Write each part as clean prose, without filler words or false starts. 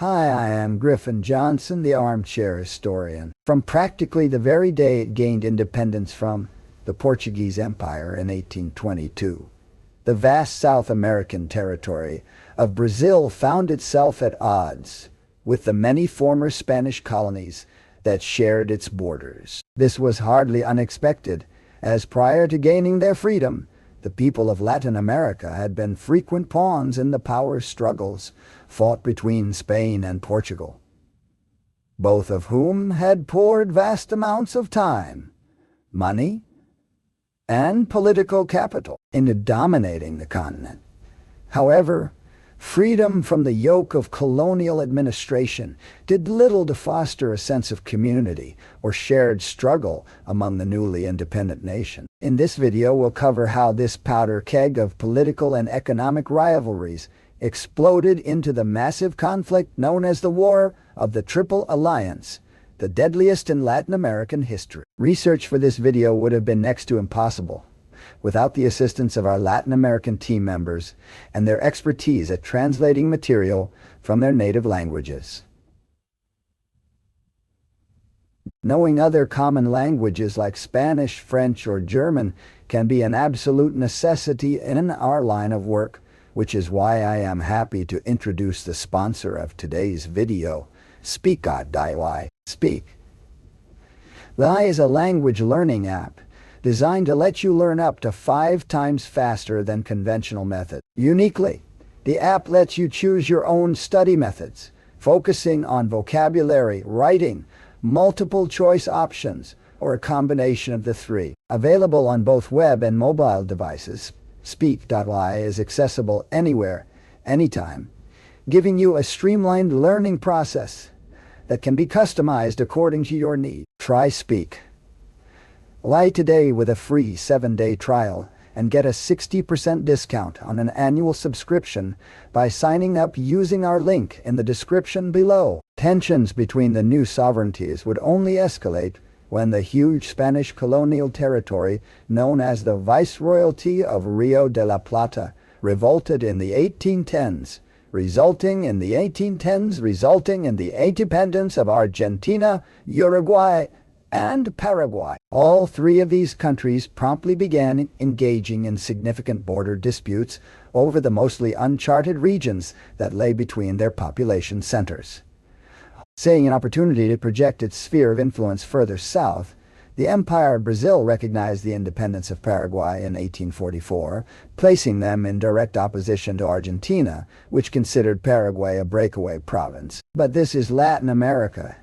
Hi, I am Griffin Johnson, the armchair historian. From practically the very day it gained independence from the Portuguese Empire in 1822, the vast South American territory of Brazil found itself at odds with the many former Spanish colonies that shared its borders. This was hardly unexpected, as prior to gaining their freedom, the people of Latin America had been frequent pawns in the power struggles fought between Spain and Portugal, both of whom had poured vast amounts of time, money, and political capital into dominating the continent. However, freedom from the yoke of colonial administration did little to foster a sense of community or shared struggle among the newly independent nation. In this video, we'll cover how this powder keg of political and economic rivalries exploded into the massive conflict known as the War of the Triple Alliance, the deadliest in Latin American history. Research for this video would have been next to impossible without the assistance of our Latin American team members and their expertise at translating material from their native languages. Knowing other common languages like Spanish, French, or German can be an absolute necessity in our line of work, which is why I am happy to introduce the sponsor of today's video, Speak.ly. Speak. Ly is a language learning app designed to let you learn up to 5 times faster than conventional methods. Uniquely, the app lets you choose your own study methods, focusing on vocabulary, writing, multiple choice options, or a combination of the three. Available on both web and mobile devices, Speak.ly is accessible anywhere, anytime, giving you a streamlined learning process that can be customized according to your needs. Try Speak. Lie today with a free 7-day trial and get a 60% discount on an annual subscription by signing up using our link in the description below. Tensions between the new sovereignties would only escalate when the huge Spanish colonial territory known as the Viceroyalty of Rio de la Plata revolted in the 1810s, resulting in the independence of Argentina, Uruguay, and Paraguay. All three of these countries promptly began engaging in significant border disputes over the mostly uncharted regions that lay between their population centers. Seeing an opportunity to project its sphere of influence further south, the Empire of Brazil recognized the independence of Paraguay in 1844, placing them in direct opposition to Argentina, which considered Paraguay a breakaway province. But this is Latin America,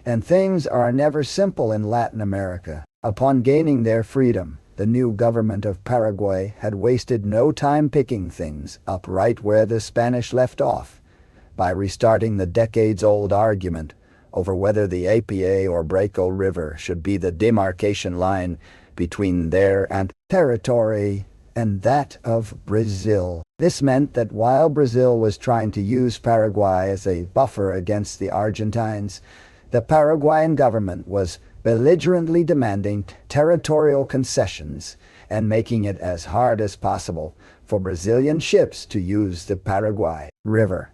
and things are never simple in Latin America. Upon gaining their freedom, the new government of Paraguay had wasted no time picking things up right where the Spanish left off, by restarting the decades-old argument over whether the Apa or Braco River should be the demarcation line between their territory and that of Brazil. This meant that while Brazil was trying to use Paraguay as a buffer against the Argentines, the Paraguayan government was belligerently demanding territorial concessions and making it as hard as possible for Brazilian ships to use the Paraguay River.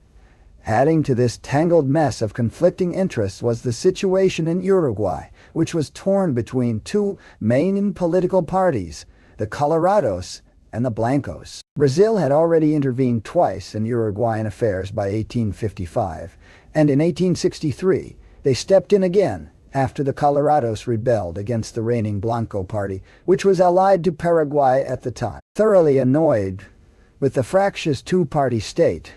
Adding to this tangled mess of conflicting interests was the situation in Uruguay, which was torn between two main political parties, the Colorados and the Blancos. Brazil had already intervened twice in Uruguayan affairs by 1855, and in 1863 they stepped in again after the Colorados rebelled against the reigning Blanco party, which was allied to Paraguay at the time. Thoroughly annoyed with the fractious two-party state,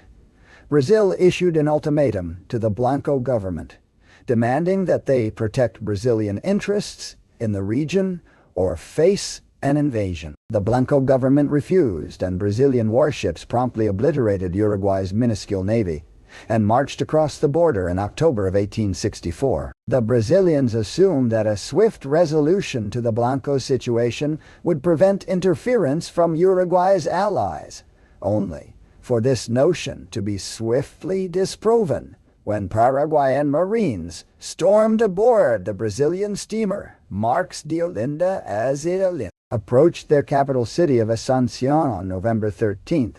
Brazil issued an ultimatum to the Blanco government, demanding that they protect Brazilian interests in the region or face an invasion. The Blanco government refused, and Brazilian warships promptly obliterated Uruguay's minuscule navy and marched across the border in October of 1864. The Brazilians assumed that a swift resolution to the Blanco situation would prevent interference from Uruguay's allies, only for this notion to be swiftly disproven when Paraguayan Marines stormed aboard the Brazilian steamer Marques de Olinda as it approached their capital city of Asunción on November 13th.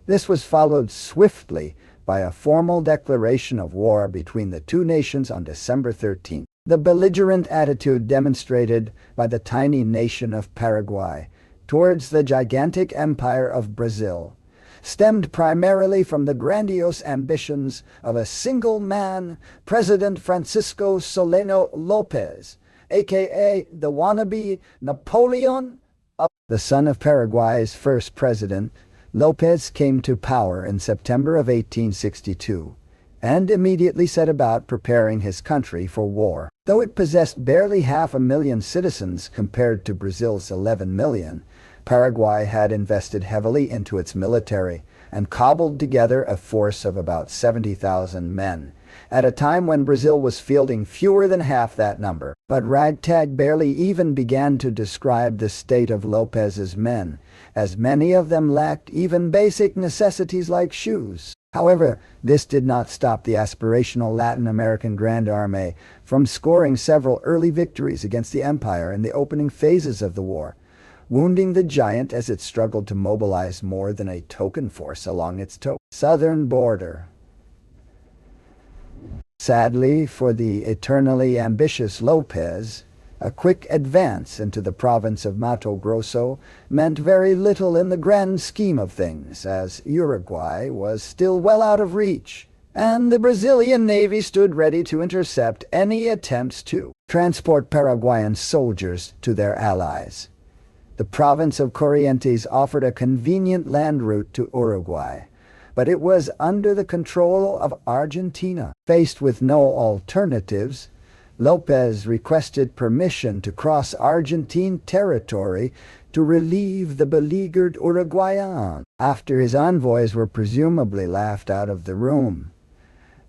This was followed swiftly by a formal declaration of war between the two nations on December 13. The belligerent attitude demonstrated by the tiny nation of Paraguay towards the gigantic empire of Brazil stemmed primarily from the grandiose ambitions of a single man, President Francisco Solano Lopez, aka the wannabe Napoleon. The son of Paraguay's first president, Lopez came to power in September of 1862 and immediately set about preparing his country for war. Though it possessed barely 500,000 citizens compared to Brazil's 11 million, Paraguay had invested heavily into its military and cobbled together a force of about 70,000 men, at a time when Brazil was fielding fewer than half that number. But ragtag barely even began to describe the state of Lopez's men, as many of them lacked even basic necessities like shoes. However, this did not stop the aspirational Latin American Grand Army from scoring several early victories against the empire in the opening phases of the war, wounding the giant as it struggled to mobilize more than a token force along its southern border. Sadly for the eternally ambitious Lopez, a quick advance into the province of Mato Grosso meant very little in the grand scheme of things, as Uruguay was still well out of reach, and the Brazilian Navy stood ready to intercept any attempts to transport Paraguayan soldiers to their allies. The province of Corrientes offered a convenient land route to Uruguay, but it was under the control of Argentina. Faced with no alternatives, Lopez requested permission to cross Argentine territory to relieve the beleaguered Uruguayan, after his envoys were presumably laughed out of the room.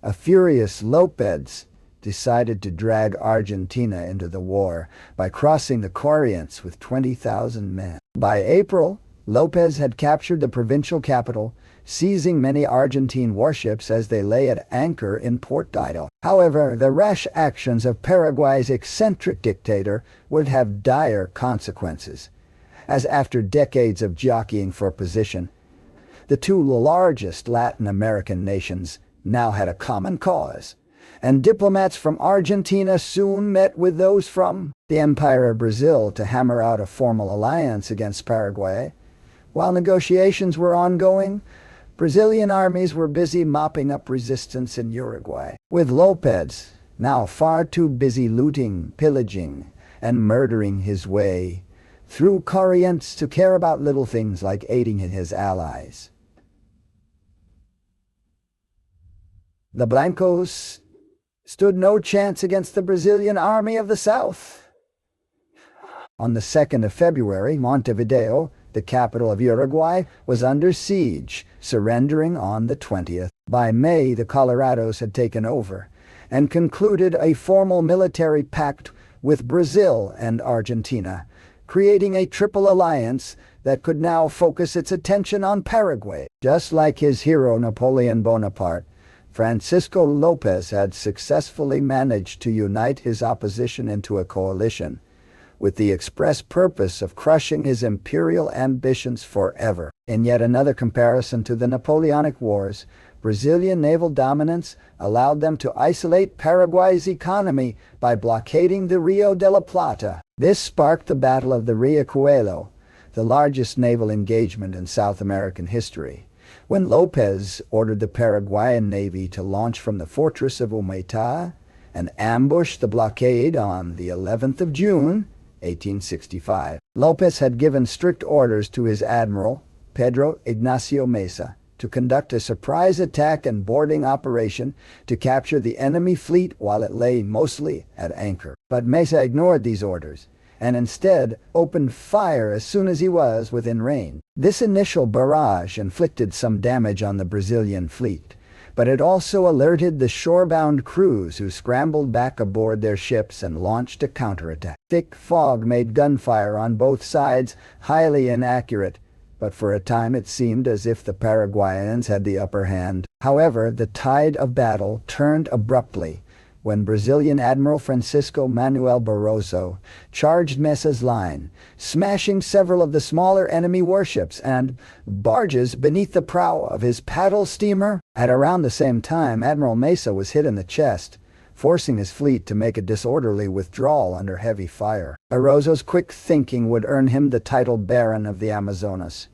A furious Lopez decided to drag Argentina into the war by crossing the Corrientes with 20,000 men. By April, Lopez had captured the provincial capital, seizing many Argentine warships as they lay at anchor in Port Dido. However, the rash actions of Paraguay's eccentric dictator would have dire consequences, as after decades of jockeying for position, the two largest Latin American nations now had a common cause, and diplomats from Argentina soon met with those from the Empire of Brazil to hammer out a formal alliance against Paraguay. While negotiations were ongoing, Brazilian armies were busy mopping up resistance in Uruguay, with Lopez now far too busy looting, pillaging, and murdering his way through Corrientes to care about little things like aiding his allies. The Blancos stood no chance against the Brazilian army of the south. On the 2nd of February, Montevideo, the capital of Uruguay, was under siege, surrendering on the 20th. By May, the Colorados had taken over and concluded a formal military pact with Brazil and Argentina, creating a triple alliance that could now focus its attention on Paraguay. Just like his hero Napoleon Bonaparte, Francisco Lopez had successfully managed to unite his opposition into a coalition, with the express purpose of crushing his imperial ambitions forever. In yet another comparison to the Napoleonic Wars, Brazilian naval dominance allowed them to isolate Paraguay's economy by blockading the Rio de la Plata. This sparked the Battle of the Riachuelo, the largest naval engagement in South American history, when Lopez ordered the Paraguayan Navy to launch from the fortress of Humaitá and ambush the blockade on the 11th of June, 1865. Lopez had given strict orders to his admiral, Pedro Ignacio Mesa, to conduct a surprise attack and boarding operation to capture the enemy fleet while it lay mostly at anchor. But Mesa ignored these orders and instead opened fire as soon as he was within range. This initial barrage inflicted some damage on the Brazilian fleet, but it also alerted the shorebound crews, who scrambled back aboard their ships and launched a counterattack. Thick fog made gunfire on both sides highly inaccurate, but for a time it seemed as if the Paraguayans had the upper hand. However, the tide of battle turned abruptly when Brazilian Admiral Francisco Manuel Barroso charged Mesa's line, smashing several of the smaller enemy warships and barges beneath the prow of his paddle steamer. At around the same time, Admiral Mesa was hit in the chest, forcing his fleet to make a disorderly withdrawal under heavy fire. Barroso's quick thinking would earn him the title Baron of the Amazonas,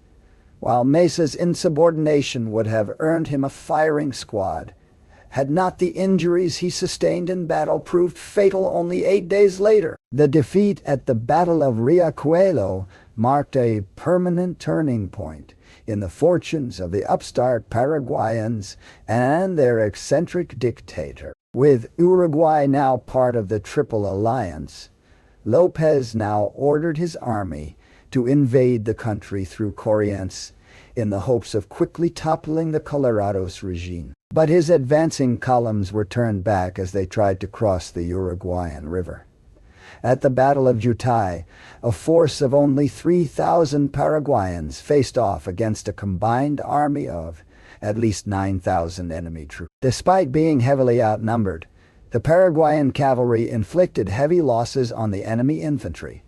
while Mesa's insubordination would have earned him a firing squad, had not the injuries he sustained in battle proved fatal only 8 days later. The defeat at the Battle of Riachuelo marked a permanent turning point in the fortunes of the upstart Paraguayans and their eccentric dictator. With Uruguay now part of the Triple Alliance, Lopez now ordered his army to invade the country through Corrientes in the hopes of quickly toppling the Colorados regime. But his advancing columns were turned back as they tried to cross the Uruguayan River. At the Battle of Jutai, a force of only 3,000 Paraguayans faced off against a combined army of at least 9,000 enemy troops. Despite being heavily outnumbered, the Paraguayan cavalry inflicted heavy losses on the enemy infantry,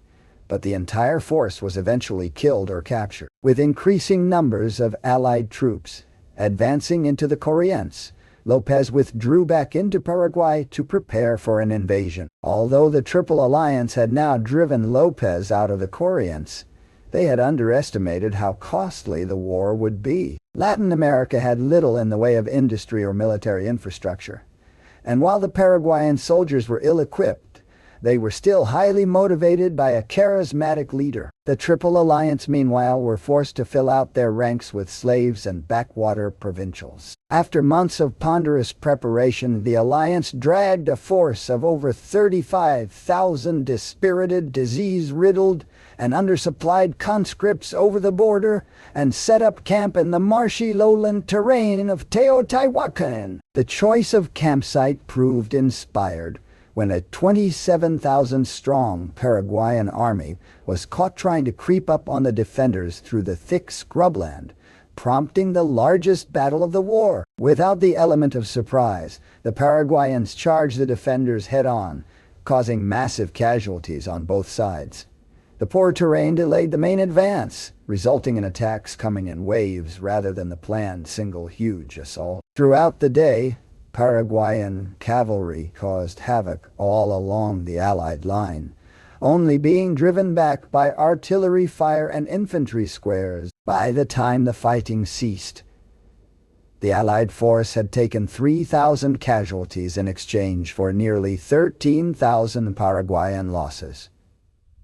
but the entire force was eventually killed or captured. With increasing numbers of Allied troops advancing into the Corrientes, Lopez withdrew back into Paraguay to prepare for an invasion. Although the Triple Alliance had now driven Lopez out of the Corrientes, they had underestimated how costly the war would be. Latin America had little in the way of industry or military infrastructure, and while the Paraguayan soldiers were ill-equipped, they were still highly motivated by a charismatic leader. The Triple Alliance, meanwhile, were forced to fill out their ranks with slaves and backwater provincials. After months of ponderous preparation, the alliance dragged a force of over 35,000 dispirited, disease-riddled, and undersupplied conscripts over the border and set up camp in the marshy lowland terrain of Teotihuacan. The choice of campsite proved inspired when a 27,000-strong Paraguayan army was caught trying to creep up on the defenders through the thick scrubland, prompting the largest battle of the war. Without the element of surprise, the Paraguayans charged the defenders head-on, causing massive casualties on both sides. The poor terrain delayed the main advance, resulting in attacks coming in waves rather than the planned single huge assault. Throughout the day, Paraguayan cavalry caused havoc all along the Allied line, only being driven back by artillery fire and infantry squares. By the time the fighting ceased, the Allied force had taken 3,000 casualties in exchange for nearly 13,000 Paraguayan losses.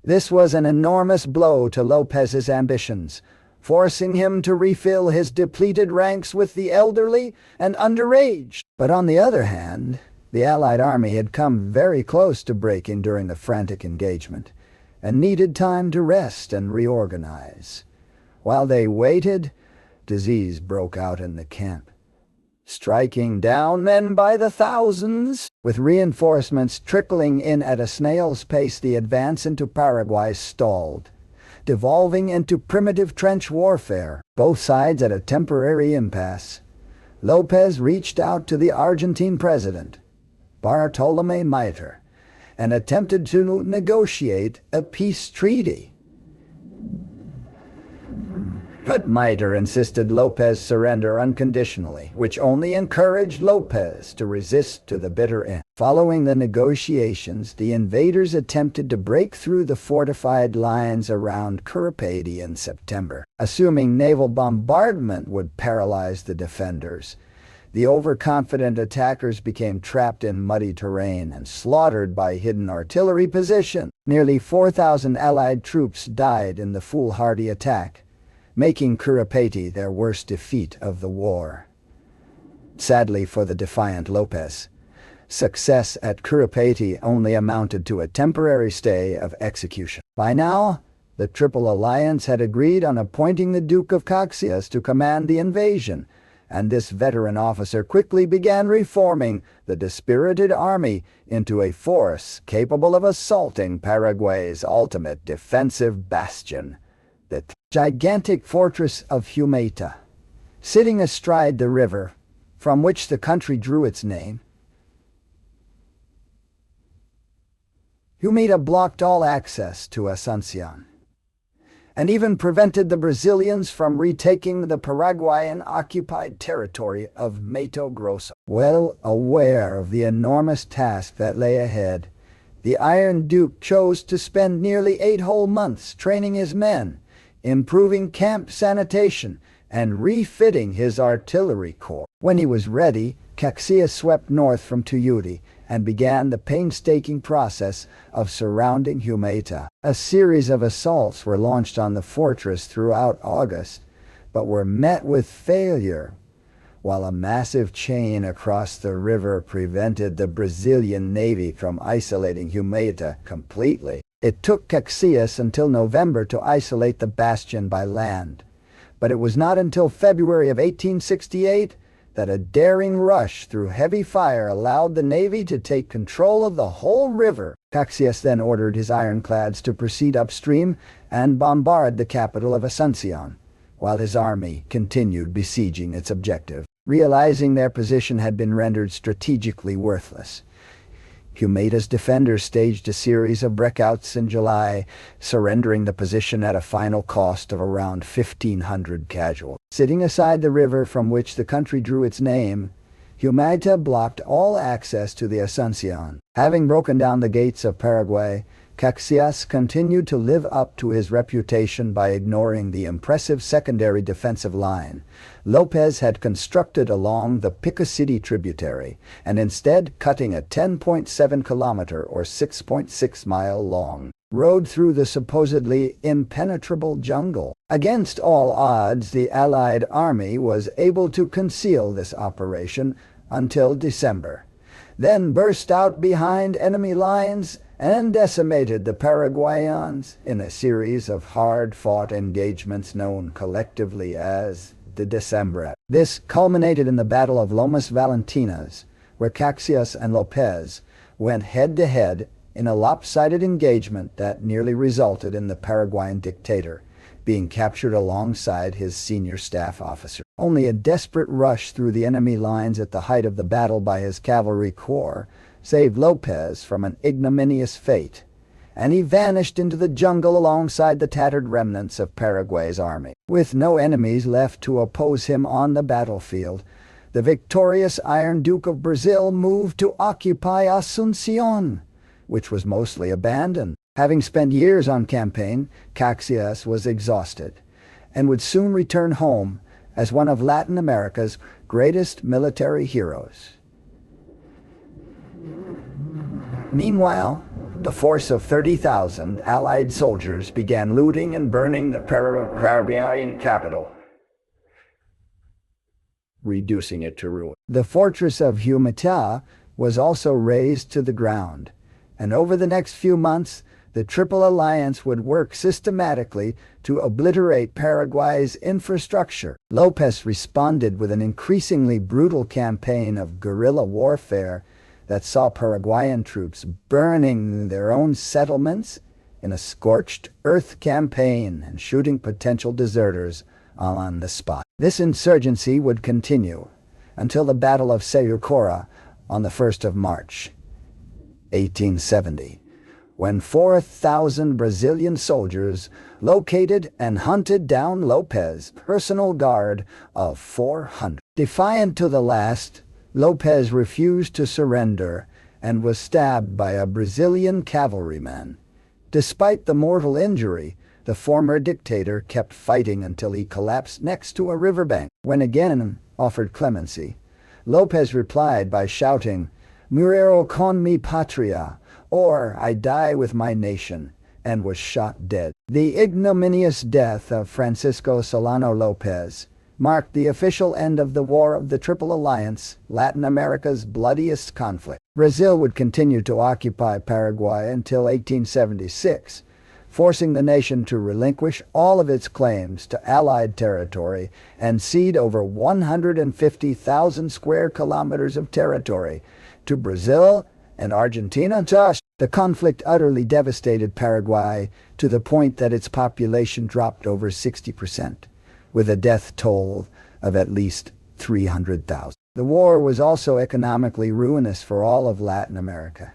This was an enormous blow to Lopez's ambitions, forcing him to refill his depleted ranks with the elderly and underage. But on the other hand, the Allied army had come very close to breaking during the frantic engagement, and needed time to rest and reorganize. While they waited, disease broke out in the camp, striking down men by the thousands. With reinforcements trickling in at a snail's pace, the advance into Paraguay stalled, devolving into primitive trench warfare, both sides at a temporary impasse. Lopez reached out to the Argentine president, Bartolomé Mitre, and attempted to negotiate a peace treaty. But Mitre insisted Lopez surrender unconditionally, which only encouraged Lopez to resist to the bitter end. Following the negotiations, the invaders attempted to break through the fortified lines around Curupayty in September. Assuming naval bombardment would paralyze the defenders, the overconfident attackers became trapped in muddy terrain and slaughtered by hidden artillery positions. Nearly 4,000 Allied troops died in the foolhardy attack, making Curupayty their worst defeat of the war. Sadly for the defiant Lopez, success at Curupayty only amounted to a temporary stay of execution. By now, the Triple Alliance had agreed on appointing the Duke of Caxias to command the invasion, and this veteran officer quickly began reforming the dispirited army into a force capable of assaulting Paraguay's ultimate defensive bastion, the gigantic fortress of Humaita. Sitting astride the river, from which the country drew its name, Humita blocked all access to Asuncion, and even prevented the Brazilians from retaking the Paraguayan occupied territory of Mato Grosso. Well aware of the enormous task that lay ahead, the Iron Duke chose to spend nearly 8 whole months training his men, improving camp sanitation, and refitting his artillery corps. When he was ready, Caxias swept north from Tuyuti and began the painstaking process of surrounding Humeta. A series of assaults were launched on the fortress throughout August, but were met with failure, while a massive chain across the river prevented the Brazilian navy from isolating Humeta completely. It took Caxias until November to isolate the bastion by land, but it was not until February of 1868 that a daring rush through heavy fire allowed the navy to take control of the whole river. Caxias then ordered his ironclads to proceed upstream and bombard the capital of Asuncion, while his army continued besieging its objective. Realizing their position had been rendered strategically worthless, Humeta's defenders staged a series of breakouts in July, surrendering the position at a final cost of around 1,500 casualties. Sitting aside the river from which the country drew its name, Humeta blocked all access to the Asuncion. Having broken down the gates of Paraguay, Caxias continued to live up to his reputation by ignoring the impressive secondary defensive line Lopez had constructed along the Pica City tributary, and instead cutting a 10.7-kilometer or 6.6-mile-long road through the supposedly impenetrable jungle. Against all odds, the Allied army was able to conceal this operation until December, then burst out behind enemy lines and decimated the Paraguayans in a series of hard-fought engagements known collectively as the Decembrate. This culminated in the Battle of Lomas Valentinas, where Caxias and Lopez went head-to-head in a lopsided engagement that nearly resulted in the Paraguayan dictator being captured alongside his senior staff officer. Only a desperate rush through the enemy lines at the height of the battle by his cavalry corps saved Lopez from an ignominious fate, and he vanished into the jungle alongside the tattered remnants of Paraguay's army. With no enemies left to oppose him on the battlefield, the victorious Iron Duke of Brazil moved to occupy Asuncion, which was mostly abandoned. Having spent years on campaign, Caxias was exhausted and would soon return home as one of Latin America's greatest military heroes. Meanwhile, the force of 30,000 Allied soldiers began looting and burning the Paraguayan capital, reducing it to ruin. The fortress of Humeta was also razed to the ground, and over the next few months, the Triple Alliance would work systematically to obliterate Paraguay's infrastructure. Lopez responded with an increasingly brutal campaign of guerrilla warfare that saw Paraguayan troops burning their own settlements in a scorched earth campaign and shooting potential deserters on the spot. This insurgency would continue until the Battle of Sayucora on the 1st of March, 1870, when 4,000 Brazilian soldiers located and hunted down Lopez's personal guard of 400. Defiant to the last, Lopez refused to surrender and was stabbed by a Brazilian cavalryman. Despite the mortal injury, the former dictator kept fighting until he collapsed next to a riverbank. When again offered clemency, Lopez replied by shouting, "Muero con mi patria," or "I die with my nation," and was shot dead. The ignominious death of Francisco Solano Lopez marked the official end of the War of the Triple Alliance, Latin America's bloodiest conflict. Brazil would continue to occupy Paraguay until 1876, forcing the nation to relinquish all of its claims to Allied territory and cede over 150,000 square kilometers of territory to Brazil and Argentina. The conflict utterly devastated Paraguay to the point that its population dropped over 60%. With a death toll of at least 300,000. The war was also economically ruinous for all of Latin America.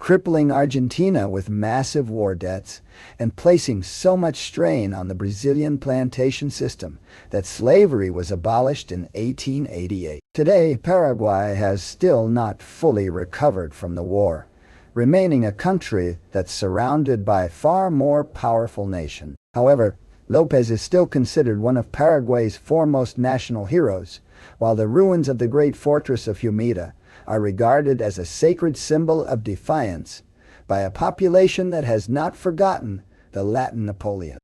crippling Argentina with massive war debts and placing so much strain on the Brazilian plantation system that slavery was abolished in 1888. Today, Paraguay has still not fully recovered from the war, remaining a country that's surrounded by a far more powerful nation. However, Lopez is still considered one of Paraguay's foremost national heroes, while the ruins of the great fortress of Humida are regarded as a sacred symbol of defiance by a population that has not forgotten the Latin Napoleon.